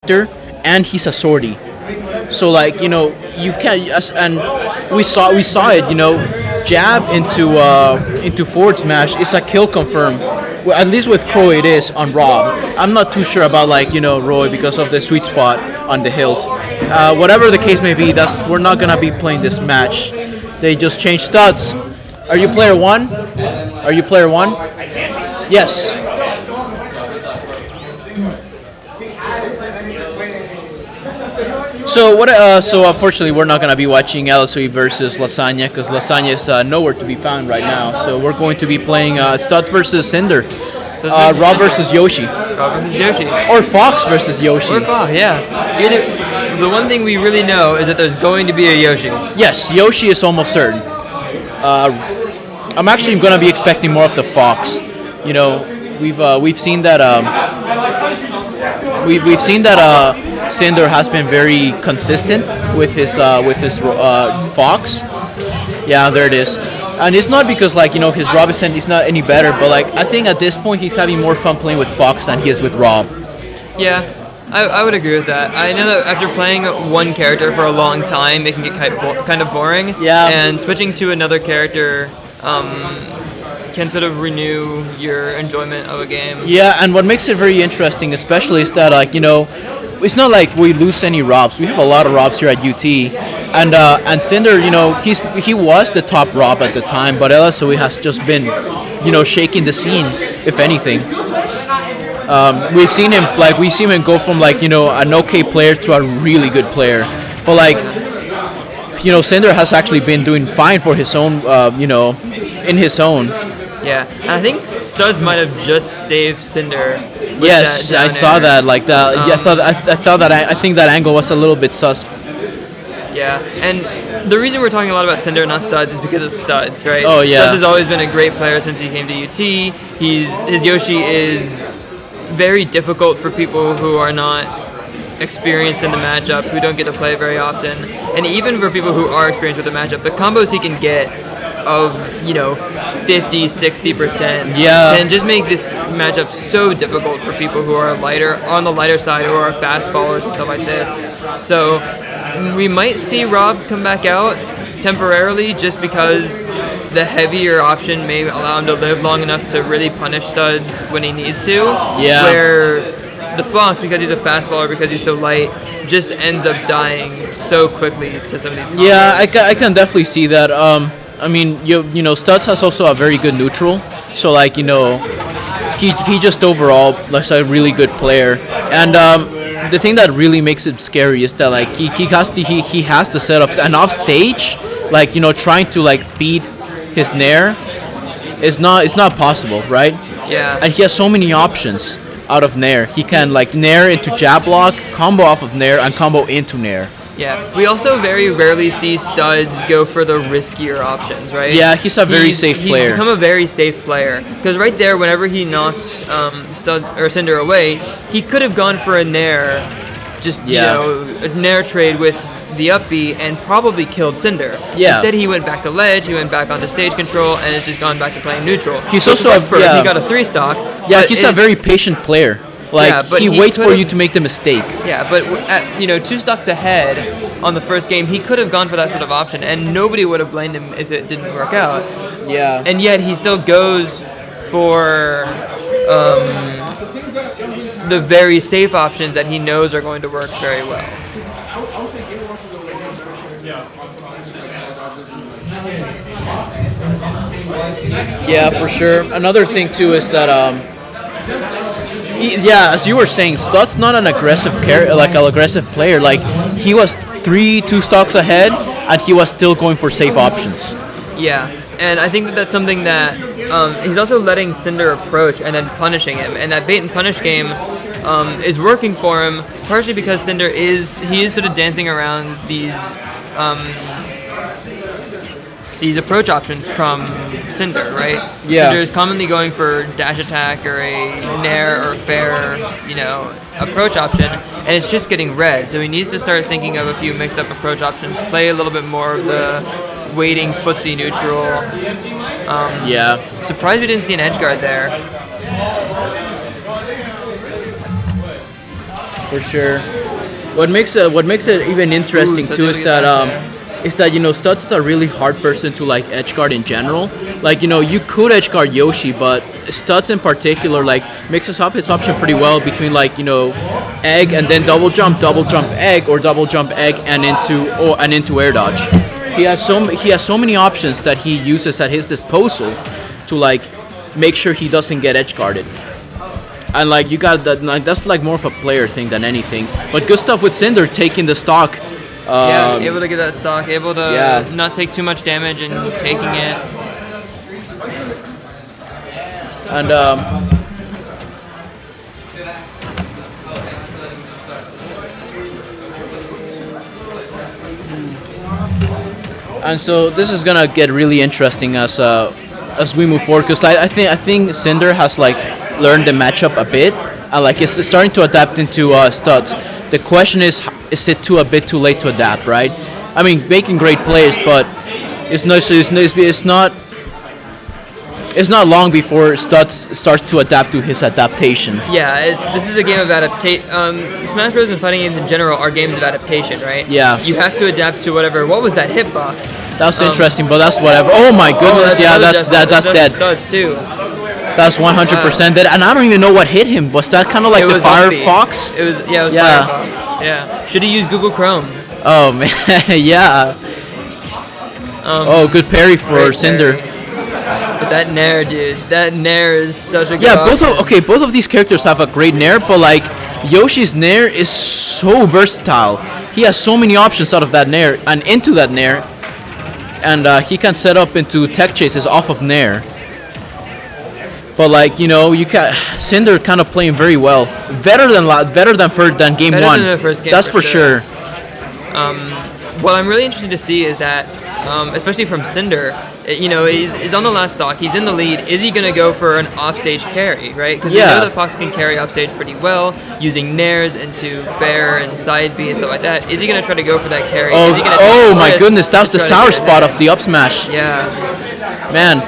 and he's a sortie. So like you can and we saw it. Jab into forward smash is a kill confirm. Well, at least with Crow it is on Rob. I'm not too sure about Roy because of the sweet spot on the hilt. Whatever the case may be, we're not gonna be playing this match. They just changed Studz. Are you player one? Are you player one? Yes. So what? So unfortunately, we're not gonna be watching LSOE versus Lasagna because Lasagna is nowhere to be found right now. So we're going to be playing Studz versus Cinder, Rob versus Yoshi, or Fox versus Yoshi. Or Fox, yeah. The one thing we really know is that there's going to be a Yoshi. Yes, Yoshi is almost certain. I'm actually gonna be expecting more of the Fox. We've seen that we've seen that Cinder has been very consistent with his Fox. Yeah, there it is. And it's not because his Robinson is not any better, but I think at this point he's having more fun playing with Fox than he is with Rob. Yeah, I would agree with that. I know that after playing one character for a long time, it can get kind of boring. Yeah. And switching to another character can sort of renew your enjoyment of a game. Yeah, and what makes it very interesting, especially, is that it's not like we lose any Robs. We have a lot of Robs here at UT, and Cinder, he was the top Rob at the time, but LSOE has just been, shaking the scene, if anything. We've seen him go from an okay player to a really good player, but Cinder has actually been doing fine for his own, in his own. Yeah, and I think Studz might have just saved Cinder. Yes, I saw that. I think that angle was a little bit sus. Yeah, and the reason we're talking a lot about Cinder and not Studz is because it's Studz, right? Oh yeah. Studz has always been a great player since he came to UT. His Yoshi is very difficult for people who are not experienced in the matchup, who don't get to play very often, and even for people who are experienced with the matchup, the combos he can get of 50-60% can just make this matchup so difficult for people who are on the lighter side, who are fast followers and stuff like this. So we might see Rob come back out temporarily just because the heavier option may allow him to live long enough to really punish Studz when he needs to. Yeah. Where the Fox, because he's a fast follower, because he's so light, just ends up dying so quickly to some of these combos. Yeah, I can definitely see that. Studz has also a very good neutral, so he just overall looks like a really good player. And the thing that really makes it scary is that he has the setups, and off stage, trying to beat his Nair is not possible, right? Yeah. And he has so many options out of Nair. He can Nair into jab block, combo off of Nair, and combo into Nair. Yeah, we also very rarely see Studz go for the riskier options, right? Yeah, he's a very safe player. He's become a very safe player because right there, whenever he knocked Cinder away, he could have gone for a Nair, a Nair trade with the up B and probably killed Cinder. Yeah. Instead, he went back to ledge, he went back onto stage control, and it's just gone back to playing neutral. He's also he got a 3-stock. Yeah, he's a very patient player. But he waits for you to make the mistake. Yeah, but at 2 stocks ahead on the first game, he could have gone for that sort of option, and nobody would have blamed him if it didn't work out. Yeah. And yet he still goes for the very safe options that he knows are going to work very well. Yeah, for sure. Another thing too is that as you were saying, Studz not an aggressive aggressive player. He was 2 stocks ahead, and he was still going for safe options. Yeah, and I think that's something that he's also letting Cinder approach and then punishing him, and that bait and punish game is working for him, partially because Cinder is sort of dancing around these approach options from Cinder, right? Yeah. Cinder is commonly going for dash attack or a nair or fair, approach option, and it's just getting red. So he needs to start thinking of a few mix-up approach options, play a little bit more of the waiting footsie neutral. Surprised we didn't see an edge guard there. for sure. What makes it even interesting such too a is good that match Studz is a really hard person to like edge guard in general. Like you could edge guard Yoshi, but Studz in particular like mixes up his option pretty well between like egg and then double jump egg, or double jump egg and into air dodge. He has so many options that he uses at his disposal to like make sure he doesn't get edge guarded. And like you got that, like, that's like more of a player thing than anything. But good stuff with Cinder taking the stock. Able to get that stock, able to not take too much damage and taking it. And and so this is gonna get really interesting as we move forward, because I think Cinder has like learned the matchup a bit, and like it's starting to adapt into Studz. The question is it a bit too late to adapt, right? I mean, making great plays, but it's not long before Studz starts to adapt to his adaptation. Yeah, this is a game of adaptation. Smash Bros. And fighting games in general are games of adaptation, right? Yeah. You have to adapt to whatever. What was that hitbox? That's interesting, but that's whatever. Oh my goodness, that's dead. Studz too. That's 100% dead, and I don't even know what hit him. Was that kind of like the Firefox? It was Firefox. Yeah. Should have used Google Chrome. Oh man, yeah. Good parry for Cinder. But that Nair, dude, that Nair is such a good option. Both of these characters have a great Nair, but like Yoshi's Nair is so versatile. He has so many options out of that Nair and into that Nair, and he can set up into tech chases off of Nair. But like you can Cinder kind of playing very well, better than game better one. Than the first game, that's for sure. What I'm really interested to see is that, especially from Cinder, he's on the last stock. He's in the lead. Is he going to go for an offstage carry, right? Because we know that Fox can carry offstage pretty well, using nairs into fair and side B and stuff like that. Is he going to try to go for that carry? Oh my goodness, that was the sour spot of the up smash. Yeah. Man.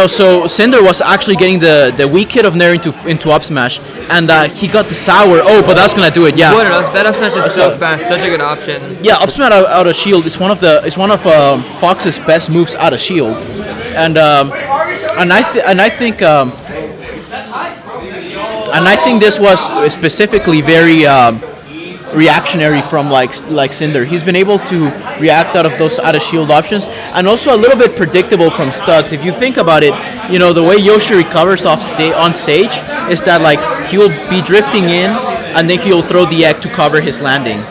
So Cinder was actually getting the weak hit of Nair into up smash, and he got the sour. Oh, but that's gonna do it. Yeah. That up smash is so fast, such a good option. Yeah, up smash out of shield is one of Fox's best moves out of shield, and I think this was specifically very reactionary from like Cinder. He's been able to react out of those out of shield options, and also a little bit predictable from Studz. If you think about it, the way Yoshi recovers on stage is that like he'll be drifting in and then he'll throw the egg to cover his landing,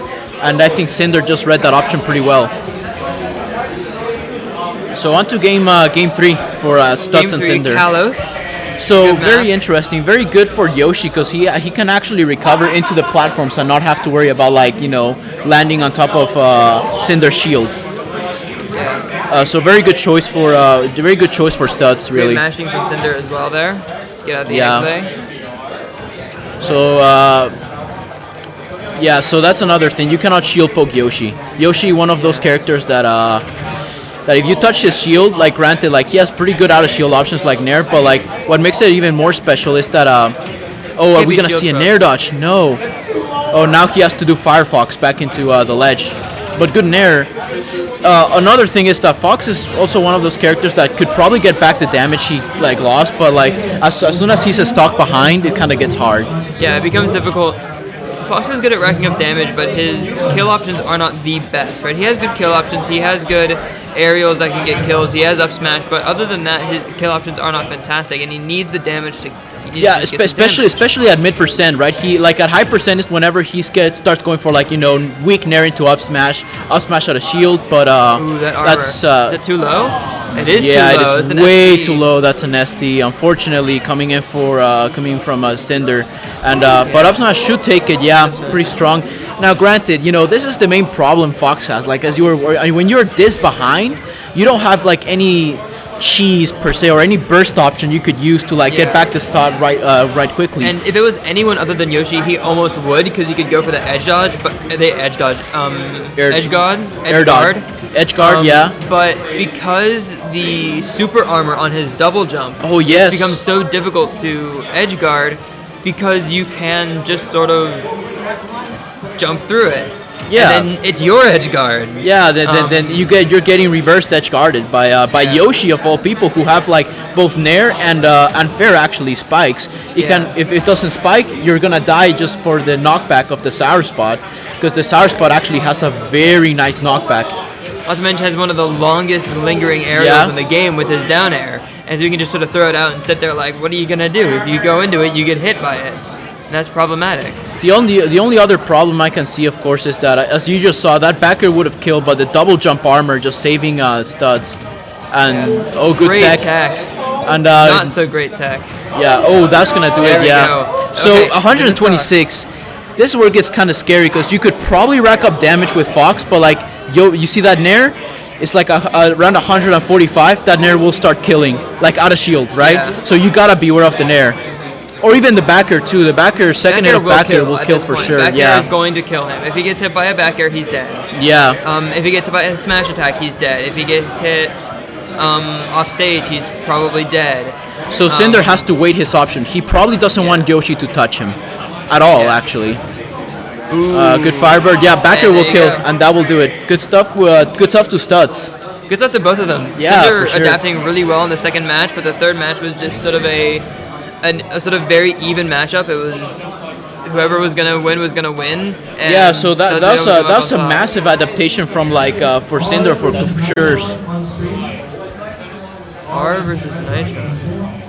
and I think Cinder just read that option pretty well. So on to game 3 for Studz and Cinder. Kalos. So very interesting, very good for Yoshi, because he can actually recover into the platforms and not have to worry about landing on top of Cinder's shield. So very good choice for Studz, really. Great mashing from Cinder as well there. Get out the egg play. So that's another thing. You cannot shield poke Yoshi. Yoshi, one of those characters that if you touch his shield, like granted, like he has pretty good out of shield options like Nair, but like what makes it even more special is that are we gonna see a Nair dodge? No. Oh, now he has to do Firefox back into the ledge, but good Nair. Another thing is that Fox is also one of those characters that could probably get back the damage he lost, but like as soon as he's a stock behind, it kind of gets hard. Yeah, it becomes difficult. Fox is good at racking up damage, but his kill options are not the best, right? He has good kill options. He has good aerials that can get kills. He has up smash, but other than that, his kill options are not fantastic, and he needs the damage to. Especially at mid percent, right? He at high percent is whenever he starts going for weak Nair into up smash out of shield, but that's is it too low? It is too low. Yeah, it is way too low. That's an SD. Unfortunately, coming from Cinder, and but up smash should take it. Yeah, pretty strong. Now, granted, this is the main problem Fox has. Like when you're this behind, you don't have any cheese per se or any burst option you could use to get back the start right quickly. And if it was anyone other than Yoshi, he almost would, because he could go for the edge dodge, but edge guard, yeah. But because the super armor on his double jump, it becomes so difficult to edge guard, because you can just sort of jump through it. Yeah. And then it's your edge guard. Yeah, then you're getting reversed edge guarded by Yoshi of all people, who have like both Nair and Fair actually spikes. You can, if it doesn't spike, you're gonna die just for the knockback of the Sour Spot, because the Sour Spot actually has a very nice knockback. Not to mention has one of the longest lingering aerials in the game with his down air, and so you can just sort of throw it out and sit there like, what are you gonna do? If you go into it, you get hit by it, and that's problematic. The only other problem I can see, of course, is that, as you just saw, that back air would have killed, but the double jump armor just saving Studz. And good great tech. And not so great tech. Yeah. Oh, that's gonna do There it. we Yeah. go. So Okay, 126. This is where it gets kind of scary, because you could probably rack up damage with Fox, but like you see that Nair? It's like around 145. That Nair will start killing, like out of shield, right? Yeah. So you gotta beware of the Nair. Or even the back air too. The back air, second hit of back air will kill for sure. Back air is going to kill him. If he gets hit by a back air, he's dead. Yeah. If he gets hit by a smash attack, he's dead. If he gets hit off stage, he's probably dead. So Cinder has to wait his option. He probably doesn't want Yoshi to touch him at all, actually. Good Firebird. Yeah, back air will kill, and that will do it. Good stuff. Good stuff to Studz. Good stuff to both of them. Yeah, Cinder for sure. adapting really well in the second match, but the third match was just sort of a sort of very even matchup. It was whoever was gonna win was gonna win. And Yeah, so Studz that's a massive adaptation from like for Cinder for sure. R versus Nitro.